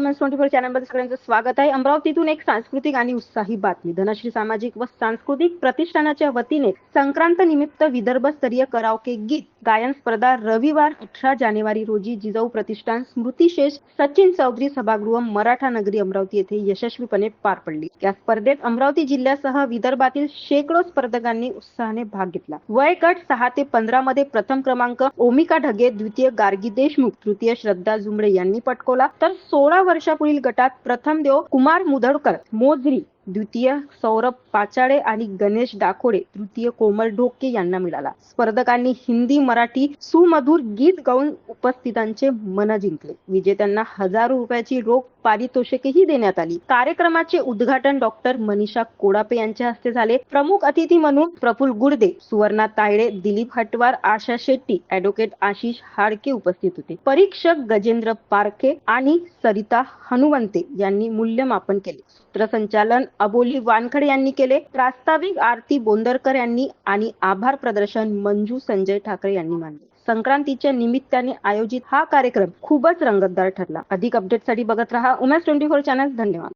Women's 24 चॅनलमध्ये सगळ्यांचं स्वागत आहे. अमरावतीतून एक सांस्कृतिक आणि उत्साही बातमी. धनश्री सामाजिक व सांस्कृतिक प्रतिष्ठानाच्या वतीने संक्रांत निमित्त विदर्भस्तरीय कराओके गीत गायन स्पर्धा रविवार 18 जानेवारी रोजी जिजाऊ प्रतिष्ठान स्मृतिशेष सचिन चौधरी सभागृह मराठा नगरी अमरावती येथे यशस्वीपणे पार पडली. या स्पर्धेत अमरावती जिल्ह्यासह विदर्भातील शेकडो स्पर्धकांनी उत्साहाने भाग घेतला. वय गट 6 ते 15 मध्ये प्रथम क्रमांक ओमिका ढगे, द्वितीय गार्गी देशमुख, तृतीय श्रद्धा जुमडे यांनी पटकावला, तर 16 वर्षापुढील गटात प्रथम देव कुमार मुदडकर मोजरी, द्वितीय सौरभ पाचाडे आणि गणेश डाकोडे, तृतीय कोमल ढोके यांना मिळाला. स्पर्धकांनी हिंदी मराठी सुमधुर गीत गाऊन उपस्थितांचे मन जिंकले. विजेत्यांना हजारो रुपयाची रोख पारितोषिकेही देण्यात आली. कार्यक्रमाचे उद्घाटन डॉक्टर मनीषा कोडापे यांच्या हस्ते झाले. प्रमुख अतिथी म्हणून प्रफुल्ल गुडदे, सुवर्णा तायडे, दिलीप हटवार, आशा शेट्टी, ॲडव्होकेट आशिष हाडके उपस्थित होते. परीक्षक गजेंद्र पारखे आणि सरिता हनुमंते यांनी मूल्यमापन केले. सूत्रसंचालन अबोली वानखडे यांनी केले. प्रास्ताविक आरती बोंदरकर यांनी आणि आभार प्रदर्शन मंजू संजय ठाकरे यांनी मानले. संक्रांतीच्या निमित्ताने आयोजित हा कार्यक्रम खूपच रंगतदार ठरला. अधिक अपडेटसाठी बघत रहा उमेश 24 चॅनल. धन्यवाद.